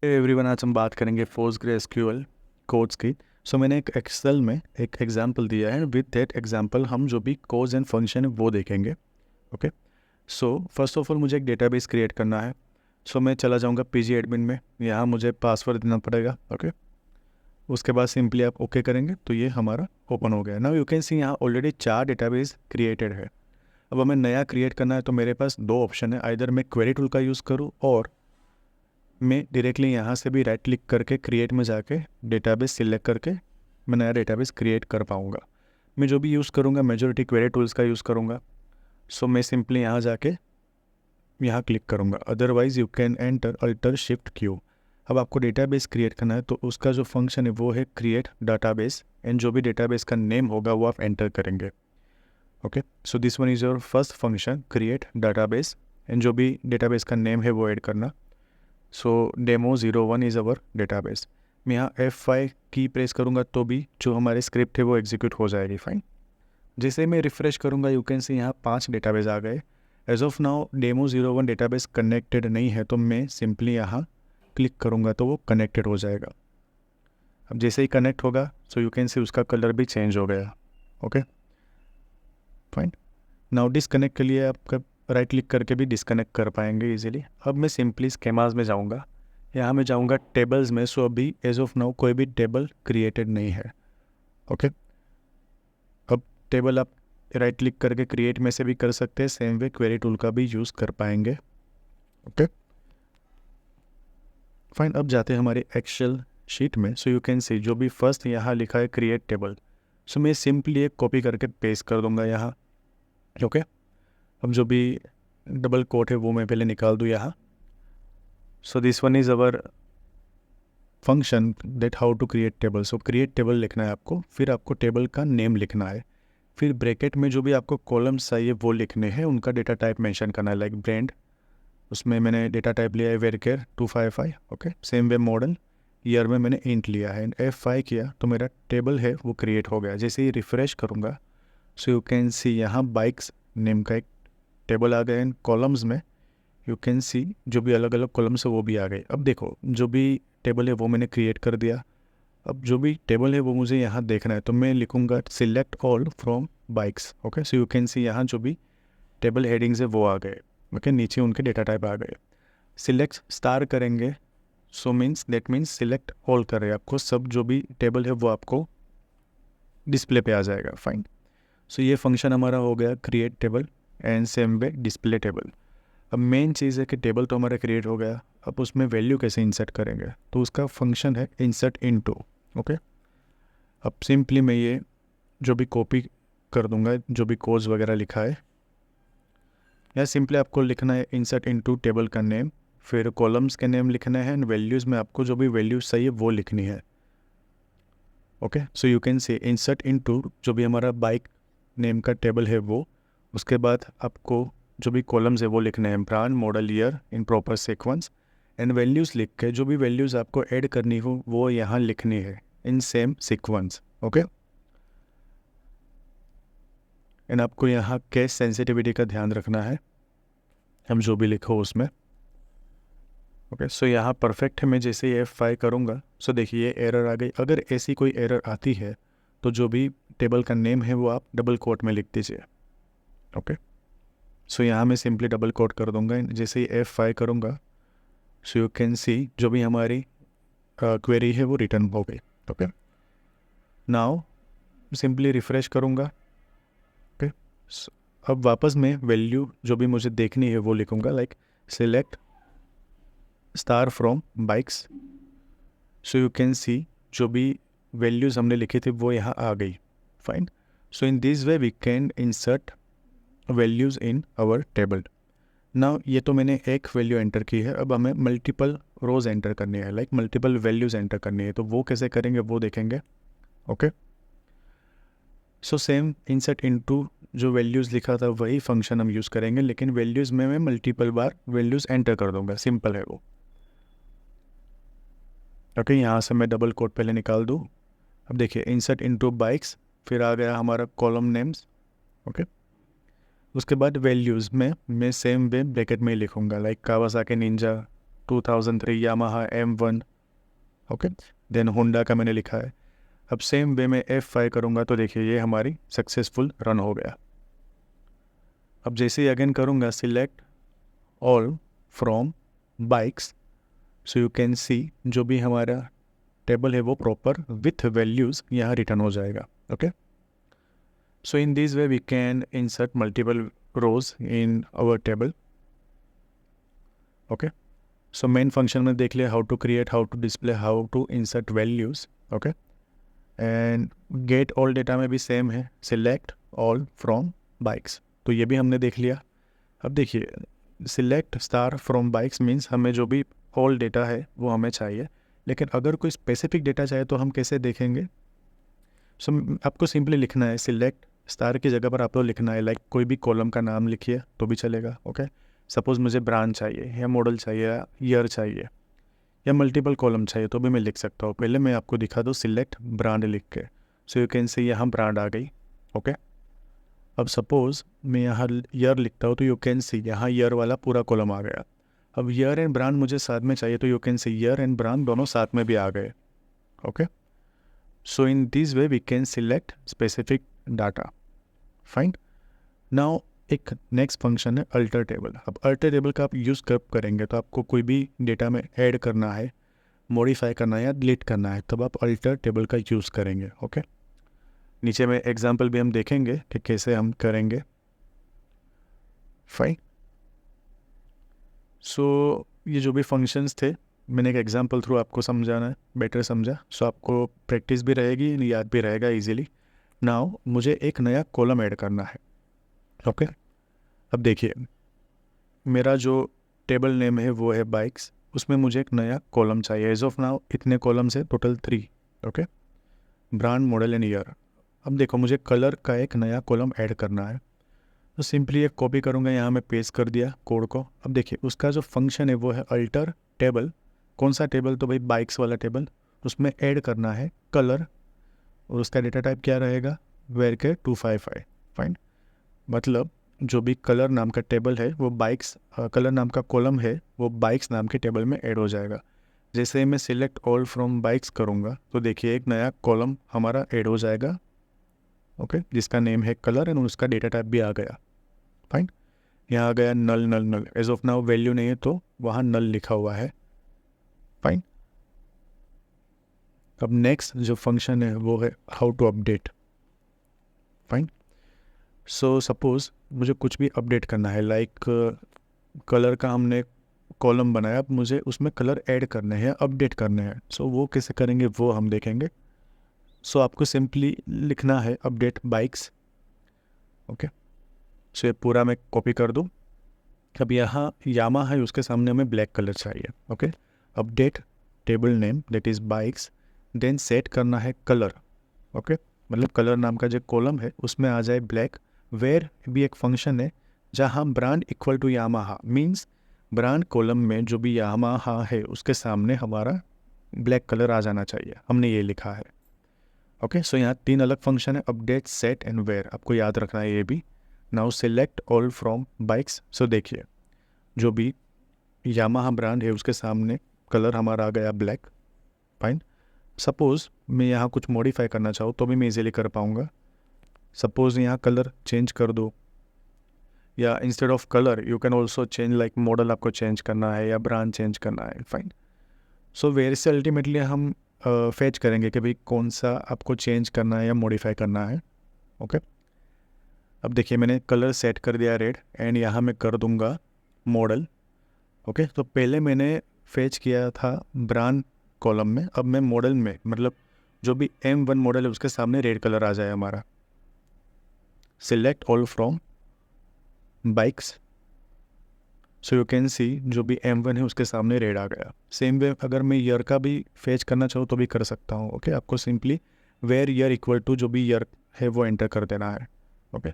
Everyone, आज हम बात करेंगे पोस्टग्रेसक्यूएल कोड्स की। मैंने एक एक्सेल में एक एग्जांपल दिया है। विद दैट एग्जांपल हम जो भी कोड्स एंड फंक्शन है वो देखेंगे। ओके, फर्स्ट ऑफ ऑल मुझे एक डेटाबेस क्रिएट करना है। मैं चला जाऊंगा पीजी एडमिन में। यहाँ मुझे पासवर्ड देना पड़ेगा। ओके, उसके बाद सिंपली आप ओके करेंगे तो ये हमारा ओपन हो गया। नाउ यू कैन सी यहाँ ऑलरेडी 4 डेटाबेस क्रिएटेड है। अब हमें नया क्रिएट करना है तो मेरे पास 2 ऑप्शन है, आइदर मैं क्वेरी टूल का यूज़ करूँ और मैं डायरेक्टली यहाँ से भी राइट क्लिक करके क्रिएट में जाके डेटाबेस सिलेक्ट करके मैं नया डेटाबेस क्रिएट कर पाऊँगा। मैं जो भी यूज़ करूँगा मेजॉरिटी क्वेरी टूल्स का यूज़ करूँगा। मैं सिंपली यहाँ जाके यहाँ क्लिक करूँगा। Otherwise you can enter alter shift Q. अब आपको डेटाबेस क्रिएट करना है तो उसका जो फंक्शन है वो है क्रिएट डाटाबेस, एंड जो भी डेटाबेस का नेम होगा वो आप एंटर करेंगे। Okay, so this one is your first function, create database, and जो भी डेटाबेस का नेम है वो ऐड करना। demo01 is our database. मैं यहाँ F5 की प्रेस करूँगा तो भी जो हमारी स्क्रिप्ट है वो एग्जीक्यूट हो जाएगी। फाइन, जैसे मैं रिफ़्रेश करूँगा यू कैन सी यहाँ 5 डेटाबेस आ गए। As of now demo01 database connected नहीं है तो मैं सिंपली यहाँ क्लिक करूँगा तो वो कनेक्टेड हो जाएगा। अब जैसे ही कनेक्ट होगा यू कैन सी उसका कलर भी चेंज हो गया। ओके फाइन, नाउ डिसकनेक्ट के लिए आपका राइट क्लिक करके भी डिसकनेक्ट कर पाएंगे इजीली। अब मैं सिंपली स्केमास में जाऊंगा। यहाँ मैं जाऊंगा टेबल्स में। अभी एज ऑफ नाउ कोई भी टेबल क्रिएटेड नहीं है। ओके, अब टेबल आप राइट क्लिक करके क्रिएट में से भी कर सकते हैं, सेम वे क्वेरी टूल का भी यूज़ कर पाएंगे। ओके फाइन, अब जाते हैं हमारे एक्सेल शीट में। यू कैन सी जो भी फर्स्ट यहाँ लिखा है क्रिएट टेबल, मैं सिंपली एक कॉपी करके पेस्ट कर दूंगा यहाँ। ओके, अब जो भी डबल कोट है वो मैं पहले निकाल दूँ यहाँ। This one is our function that how to create table. Create table लिखना है आपको, फिर आपको टेबल का नेम लिखना है, फिर ब्रैकेट में जो भी आपको कॉलम्स चाहिए वो लिखने हैं, उनका डेटा टाइप मेंशन करना है। लाइक ब्रांड, उसमें मैंने डेटा टाइप लिया है varchar 255। Okay, same way model year में मैंने इंट लिया है, एंड F5 किया तो मेरा टेबल है वो क्रिएट हो गया। जैसे ही रिफ़्रेश करूँगा यू कैन सी यहाँ बाइक्स नेम का एक टेबल आ गया, एंड कॉलम्स में यू कैन सी जो भी अलग अलग कॉलम्स है वो भी आ गए। अब देखो जो भी टेबल है वो मैंने क्रिएट कर दिया। अब जो भी टेबल है वो मुझे यहाँ देखना है तो मैं लिखूँगा select all from bikes. Okay, you can see यहाँ जो भी टेबल हेडिंग्स है वो आ गए। ओके, नीचे उनके डेटा टाइप आ गए। सिलेक्ट स्टार करेंगे दैट मीन्स सिलेक्ट ऑल कर रहे हैं आपको, सब जो भी टेबल है वो आपको डिस्प्ले पे आ जाएगा। फाइन, ये फंक्शन हमारा हो गया create table and same way display table. अब मेन चीज़ है कि टेबल तो हमारा क्रिएट हो गया, अब उसमें वैल्यू कैसे इंसर्ट करेंगे तो उसका फंक्शन है इंसर्ट इनटू। ओके, अब सिंपली मैं ये जो भी कॉपी कर दूंगा जो भी कोड्स वगैरह लिखा है, या सिंपली आपको लिखना है इंसर्ट इनटू टेबल का नेम, फिर कॉलम्स के नेम लिखना है, एंड वैल्यूज़ में आपको जो भी वैल्यूज़ चाहिए वो लिखनी है। Okay, you can say insert into जो भी हमारा बाइक नेम का टेबल है वो, उसके बाद आपको जो भी कॉलम्स है वो लिखने हैं, brand model year in proper sequence, and values लिख के जो भी वैल्यूज़ आपको ऐड करनी हो वो यहाँ लिखनी है in same sequence. Okay, and आपको यहाँ कैश सेंसिटिविटी का ध्यान रखना है, हम जो भी लिखो उसमें। ओके, यहाँ परफेक्ट है। मैं जैसे ही F5 करूँगा देखिए एरर आ गई। अगर ऐसी कोई एरर आती है तो जो भी टेबल का नेम है वो आप डबल कोट में लिख दीजिए। ओके, यहाँ मैं सिंपली डबल कोट कर दूंगा। जैसे ही F5 करूँगा यू कैन सी जो भी हमारी क्वेरी है वो रिटर्न हो गई। ओके, नाउ सिंपली रिफ़्रेश करूँगा। ओके, अब वापस मैं वैल्यू जो भी मुझे देखनी है वो लिखूँगा, like select star from bikes. You can see जो भी वैल्यूज़ हमने लिखी थी वो यहाँ आ गई। Fine, in this way we can insert values in our table. Now ये तो मैंने एक वैल्यू एंटर की है, अब हमें मल्टीपल रोज़ एंटर करनी है, लाइक मल्टीपल वैल्यूज़ एंटर करनी है, तो वो कैसे करेंगे वो देखेंगे। ओके, सेम इंसर्ट इनटू जो वैल्यूज़ लिखा था वही फंक्शन हम यूज़ करेंगे, लेकिन वैल्यूज़ में मैं मल्टीपल बार वैल्यूज़ एंटर कर दूंगा, सिंपल है वो। ओके, यहाँ से मैं डबल कोट पहले निकाल दूँ। अब देखिए इंसर्ट इनटू बाइक्स, फिर आ गया हमारा कॉलम नेम्स। ओके, उसके बाद वैल्यूज़ में मैं सेम वे ब्रैकेट में ही लिखूँगा, like Kawasaki Ninja 2003 Yamaha M1, okay. Then Honda का मैंने लिखा है। अब सेम वे में F5 करूँगा तो देखिए ये हमारी सक्सेसफुल रन हो गया। अब जैसे ही अगेन करूँगा select all from bikes, so you can see जो भी हमारा टेबल है वो प्रॉपर विथ वैल्यूज़ यहाँ रिटर्न हो जाएगा, okay. So in this way we can insert multiple rows in our table, okay. So main function में देख लिया how to create, how to display, how to insert values, okay. And get all data में भी same है, select all from bikes, तो ये भी हमने देख लिया। अब देखिए select star from bikes means हमें जो भी ऑल डेटा है वो हमें चाहिए, लेकिन अगर कोई स्पेसिफिक डेटा चाहिए तो हम कैसे देखेंगे? सो आपको सिंपली लिखना है सिलेक्ट स्टार की जगह पर आपको लिखना है लाइक कोई भी कॉलम का नाम लिखिए तो भी चलेगा, ओके। सपोज़ मुझे ब्रांड चाहिए या मॉडल चाहिए या ईयर चाहिए या मल्टीपल कॉलम चाहिए तो भी मैं लिख सकता हूँ। पहले मैं आपको दिखा दूँ सिलेक्ट ब्रांड लिख के, सो यू कैन से यहाँ ब्रांड आ गई, ओके। अब सपोज़ मैं यहाँ ईयर लिखता हूँ तो यू कैन सी यहाँ ईयर वाला पूरा कॉलम आ गया। अब ईयर एंड ब्रांड मुझे साथ में चाहिए तो you can see year and brand दोनों साथ में भी आ गए, okay. So in this way we can select specific data, fine. Now एक नेक्स्ट फंक्शन है अल्टर टेबल। अब अल्टर टेबल का आप यूज़ कब करेंगे? तो आपको कोई भी डेटा में ऐड करना है, मॉडिफाई करना है या डिलीट करना है तब आप अल्टर टेबल का यूज़ करेंगे, ओके। नीचे में एग्जांपल भी हम देखेंगे कि कैसे हम करेंगे, फाइन। सो ये जो भी फंक्शंस थे मैंने एक एग्जांपल थ्रू आपको समझाना है, बेटर समझा, सो आपको प्रैक्टिस भी रहेगी, याद भी रहेगा इजीली। नाउ मुझे एक नया कॉलम ऐड करना है, ओके। अब देखिए मेरा जो टेबल नेम है वो है बाइक्स, उसमें मुझे एक नया कॉलम चाहिए। एज ऑफ नाउ इतने कॉलम्स है total 3, okay. Brand, model and year. अब देखो मुझे कलर का एक नया कॉलम ऐड करना है, तो सिंपली एक कॉपी करूँगा, यहाँ मैं पेस्ट कर दिया कोड को। अब देखिए उसका जो फंक्शन है वो है अल्टर टेबल। कौन सा टेबल? तो भाई बाइक्स वाला टेबल। उसमें ऐड करना है कलर और उसका डेटा टाइप क्या रहेगा? वेर के 255, फाइन। मतलब जो भी कलर नाम का टेबल है वो बाइक्स, कलर नाम का कॉलम है वो बाइक्स नाम के टेबल में ऐड हो जाएगा। जैसे ही मैं सिलेक्ट ऑल फ्रॉम बाइक्स करूँगा तो देखिए एक नया कॉलम हमारा ऐड हो जाएगा, ओके, जिसका नेम है कलर एंड उसका डेटा टाइप भी आ गया, फाइन। यहाँ आ गया नल नल नल। एज ऑफ नाउ वैल्यू नहीं है तो वहाँ नल लिखा हुआ है, फाइन। अब नेक्स्ट जो फंक्शन है वो है how to update, fine. So suppose मुझे कुछ भी अपडेट करना है, लाइक कलर का हमने कॉलम बनाया, अब मुझे उसमें कलर ऐड करने हैं, अपडेट करने हैं। सो वो कैसे करेंगे वो हम देखेंगे। सो आपको सिंपली लिखना है अपडेट बाइक्स, ओके। सो ये पूरा मैं कॉपी कर दूँ। अब यहाँ यामा है, उसके सामने हमें ब्लैक कलर चाहिए, okay. Update table name that is bikes, then set करना है कलर, ओके। मतलब कलर नाम का जो कॉलम है उसमें आ जाए ब्लैक। वेयर भी एक फंक्शन है जहाँ brand equal to Yamaha means brand column में जो भी यामाहा है उसके सामने हमारा ब्लैक कलर आ जाना चाहिए, हमने ये लिखा है, ओके। सो यहाँ 3 अलग फंक्शन है, अपडेट, सेट एंड वेयर, आपको याद रखना है ये भी। Now select all from bikes. So देखिए जो भी यामाहा ब्रांड है उसके सामने कलर हमारा आ गया ब्लैक, फाइन। सपोज़ मैं यहाँ कुछ मॉडिफाई करना चाहूँ तो भी मैं इजीली कर पाऊँगा। सपोज़ यहाँ कलर चेंज कर दो, या instead of colour you can also change, like model आपको चेंज करना है या ब्रांड चेंज करना है, फाइन। सो वेयर से अल्टीमेटली हम फेच करेंगे कि भाई कौन सा आपको चेंज करना है या मॉडिफाई करना है, ओके। अब देखिए मैंने कलर सेट कर दिया रेड एंड यहाँ मैं कर दूँगा मॉडल, ओके। तो पहले मैंने फेच किया था ब्रांड कॉलम में, अब मैं मॉडल में, मतलब जो भी M1 मॉडल है उसके सामने रेड कलर आ जाए हमारा। Select all from bikes, so you can see जो भी M1 है उसके सामने रेड आ गया। सेम वे अगर मैं ईयर का भी फेच करना चाहूँ तो भी कर सकता हूँ, ओके। आपको simply where year equal to जो भी ईयर है वो एंटर कर देना है, ओके।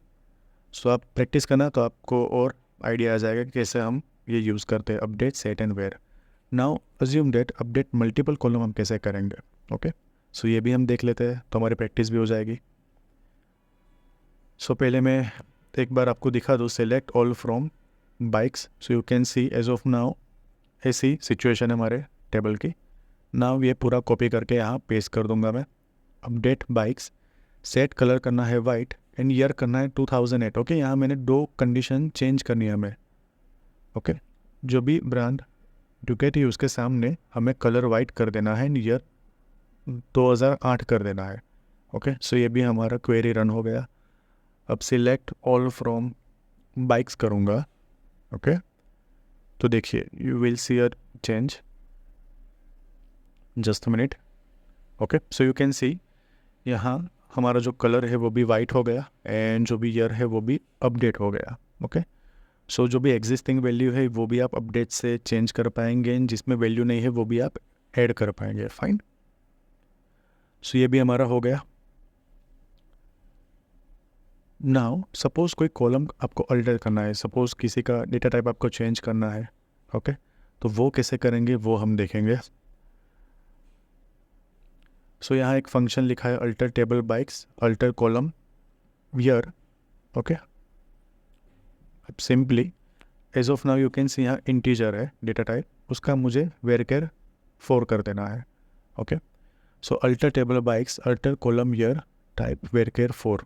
सो आप प्रैक्टिस करना तो आपको और आइडिया आ जाएगा कि कैसे हम ये यूज़ करते हैं update, set and where. Now assume that update multiple column हम कैसे करेंगे, ओके। सो ये भी हम देख लेते हैं तो हमारी प्रैक्टिस भी हो जाएगी। सो पहले मैं एक बार आपको दिखा दूँ, select all from bikes, so you can see as of now ऐसी सिचुएशन है हमारे टेबल की। नाउ ये पूरा कॉपी करके यहाँ पेस्ट कर दूंगा मैं। अपडेट बाइक्स, सेट कलर करना है वाइट एंड ईयर करना है 2008। ओके, यहाँ मैंने 2 कंडीशन चेंज करनी है हमें। ओके, जो भी ब्रांड डुकेटी उसके सामने हमें कलर वाइट कर देना है एंड ईयर 2008 कर देना है। ओके, सो ये भी हमारा क्वेरी रन हो गया। अब सिलेक्ट ऑल फ्रॉम बाइक्स करूँगा। ओके, तो देखिए you will see a change, just minute. Okay, so you can see यहाँ हमारा जो कलर है वो भी वाइट हो गया एंड जो भी ईयर है वो भी अपडेट हो गया। ओके, सो जो भी एग्जिस्टिंग वैल्यू है वो भी आप अपडेट से चेंज कर पाएंगे एंड जिसमें वैल्यू नहीं है वो भी आप ऐड कर पाएंगे। फाइन, सो ये भी हमारा हो गया। नाउ सपोज़ कोई कॉलम आपको अल्टर करना है, सपोज़ किसी का डेटा टाइप आपको चेंज करना है। ओके, तो वो कैसे करेंगे वो हम देखेंगे। सो यहाँ एक फंक्शन लिखा है alter table bikes alter column year. Okay, अब simply as of now you can see यहाँ इंटीजर है डेटा टाइप, उसका मुझे वेरकेर 4 कर देना है। Okay, so alter table bikes alter column year type varchar 4।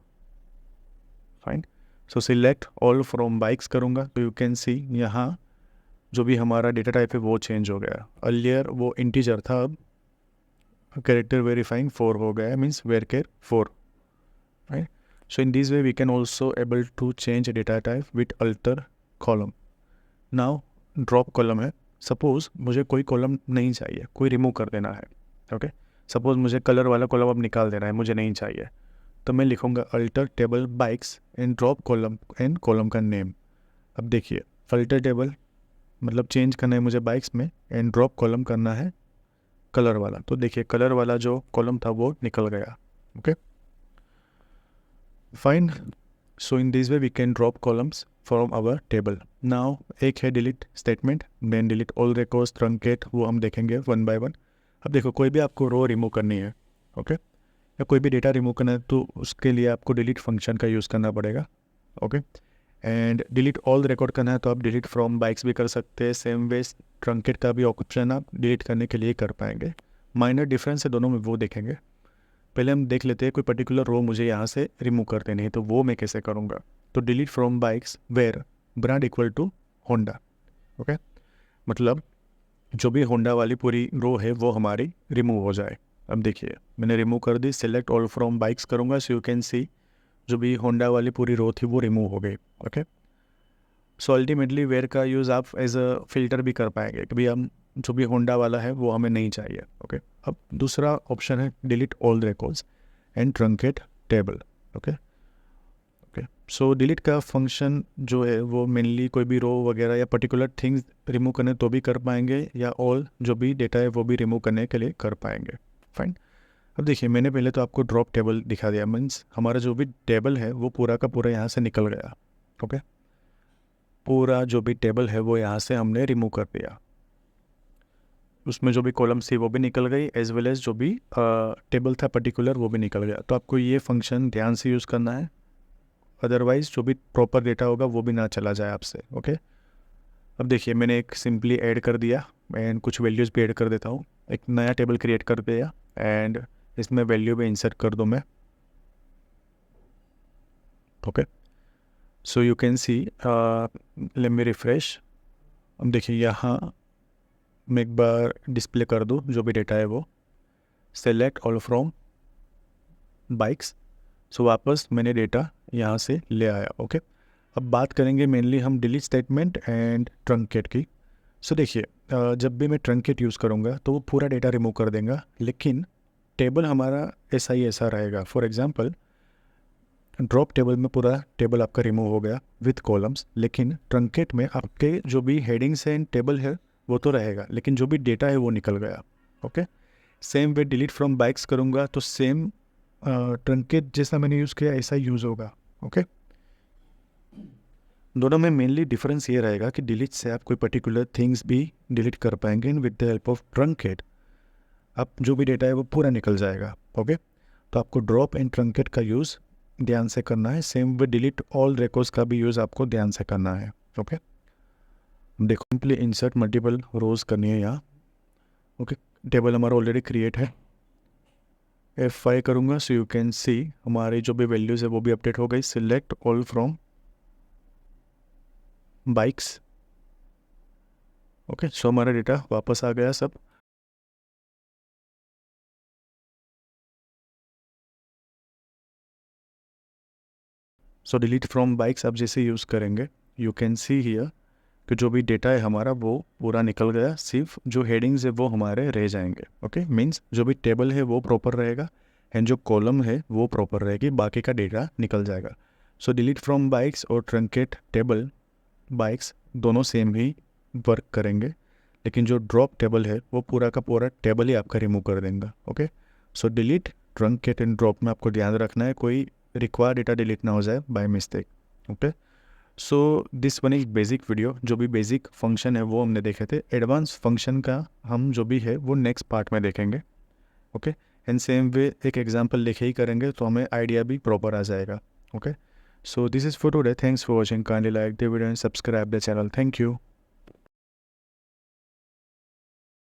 Fine, so select all from bikes करूँगा तो यू कैन सी यहाँ जो भी हमारा डेटा टाइप है वो चेंज हो गया। अर्लियर वो इंटीजर था, अब कैरेक्टर वेरीफाइंग 4 हो गया, means varchar 4। Right, so in this way we can also able to change data type with alter column. Now drop column है, सपोज़ मुझे कोई कॉलम नहीं चाहिए, कोई रिमूव कर देना है। ओके, सपोज़ मुझे कलर वाला कॉलम अब निकाल देना है, मुझे नहीं चाहिए, तो मैं लिखूँगा alter table bikes and drop column and column का नेम। अब देखिए अल्टर टेबल मतलब चेंज करना है मुझे बाइक्स में एंड ड्रॉप कॉलम करना है कलर वाला, तो देखिए कलर वाला जो कॉलम था वो निकल गया। Okay, fine, so in this way we can drop columns from our table. Now एक है delete statement, then delete all records truncate, वो हम देखेंगे वन बाय वन। अब देखो कोई भी आपको रो रिमूव करनी है, ओके, या कोई भी डेटा रिमूव करना है तो उसके लिए आपको डिलीट फंक्शन का यूज़ करना पड़ेगा। Okay, and delete all record करना है तो आप डिलीट फ्रॉम बाइक्स भी कर सकते हैं। सेम वे ट्रंकेट का भी ऑप्शन आप डिलीट करने के लिए कर पाएंगे। माइनर डिफरेंस है दोनों में, वो देखेंगे। पहले हम देख लेते हैं कोई पर्टिकुलर रो मुझे यहाँ से रिमूव कर देनी है तो वो मैं कैसे करूँगा। तो delete from bikes where brand equal to Honda. Okay, मतलब जो भी होंडा वाली पूरी रो है वो हमारी रिमूव हो जाए। अब देखिए मैंने रिमूव कर दी, सेलेक्ट ऑल फ्रॉम बाइक्स करूँगा, सो यू कैन सी जो भी होंडा वाली पूरी रो थी वो रिमूव हो गई। ओके, सो अल्टीमेटली वेयर का यूज़ आप एज अ फिल्टर भी कर पाएंगे कि भाई हम जो भी होंडा वाला है वो हमें नहीं चाहिए। ओके, अब दूसरा ऑप्शन है delete all records and truncate table. Okay, okay, so delete का फंक्शन जो है वो मेनली कोई भी रो वगैरह या पर्टिकुलर थिंग्स रिमूव करने तो भी कर पाएंगे, या ऑल जो भी डेटा है वो भी रिमूव करने के लिए कर पाएंगे। फाइन, अब देखिए मैंने पहले तो आपको ड्रॉप टेबल दिखा दिया, मीन्स हमारा जो भी टेबल है वो पूरा का पूरा यहाँ से निकल गया। ओके, पूरा जो भी टेबल है वो यहाँ से हमने रिमूव कर दिया, उसमें जो भी कॉलम्स थी वो भी निकल गई, एज वेल एज जो भी टेबल था पर्टिकुलर वो भी निकल गया। तो आपको ये फंक्शन ध्यान से यूज़ करना है, अदरवाइज जो भी प्रॉपर डेटा होगा वो भी ना चला जाए आपसे। ओके, अब देखिए मैंने एक सिंपली ऐड कर दिया एंड कुछ वैल्यूज़ भी ऐड कर देता हूँ। एक नया टेबल क्रिएट कर दिया एंड इसमें वैल्यू भी इंसर्ट कर दूँ मैं। Okay, so you can C let me refresh. अब देखिए यहाँ मैं एक बार डिस्प्ले कर दूँ जो भी डेटा है वो, सेलेक्ट ऑल फ्रॉम बाइक्स, सो वापस मैंने डेटा यहाँ से ले आया। ओके, अब बात करेंगे मेनली हम डिलीट स्टेटमेंट एंड ट्रंकेट की। सो देखिए जब भी मैं ट्रंकेट यूज़ करूँगा तो वो पूरा डेटा रिमूव कर देगा, लेकिन टेबल हमारा ऐसा ही ऐसा रहेगा। फॉर एग्जांपल ड्रॉप टेबल में पूरा टेबल आपका रिमूव हो गया विथ कॉलम्स, लेकिन ट्रंकेट में आपके जो भी हेडिंग्स एंड टेबल है वो तो रहेगा, लेकिन जो भी डेटा है वो निकल गया। Okay, same way delete from bikes करूँगा तो सेम ट्रंकेट जैसा मैंने यूज़ किया ऐसा यूज़ होगा। ओके, दोनों में मेनली डिफरेंस ये रहेगा कि डिलीट से आप कोई पर्टिकुलर थिंग्स भी डिलीट कर पाएंगे and with the help of truncate आप जो भी डेटा है वो पूरा निकल जाएगा। ओके, तो आपको ड्रॉप एंड ट्रंकेट का यूज़ ध्यान से करना है, same way delete all records का भी यूज़ आपको ध्यान से करना है। ओके, देखो सिंपली इंसर्ट मल्टीपल रोज करनी है यहाँ। ओके, टेबल हमारा ऑलरेडी क्रिएट है। F5 करूँगा, सो यू कैन सी हमारी जो भी वैल्यूज़ है वो भी अपडेट हो गई। Select all from bikes. Okay, so हमारा डेटा वापस आ गया सब। सो डिलीट फ्रॉम बाइक्स आप जैसे यूज़ करेंगे, यू कैन सी हियर कि जो भी डेटा है हमारा वो पूरा निकल गया, सिर्फ जो हेडिंग्स है वो हमारे रह जाएंगे। ओके, मीन्स जो भी टेबल है वो प्रॉपर रहेगा एंड जो कॉलम है वो प्रॉपर रहेगी, बाकी का डेटा निकल जाएगा। सो डिलीट फ्रॉम बाइक्स और ट्रंकेट टेबल बाइक्स दोनों सेम ही वर्क करेंगे, लेकिन जो ड्रॉप टेबल है वो पूरा का पूरा टेबल ही आपका रिमूव कर देंगे। Okay, so delete truncate and drop में आपको ध्यान रखना है कोई रिक्वायर डेटा डिलीट ना हो जाए by mistake. Okay, so this one is basic video. जो भी बेसिक फंक्शन है वो हमने देखे थे, एडवांस फंक्शन का हम जो भी है वो नेक्स्ट पार्ट में देखेंगे। ओके, एंड सेम वे एक एग्जांपल लिखे ही करेंगे तो हमें आइडिया भी प्रॉपर आ जाएगा। Okay, so this is for today. Thanks for watching. Kindly like the video and subscribe the channel. Thank you.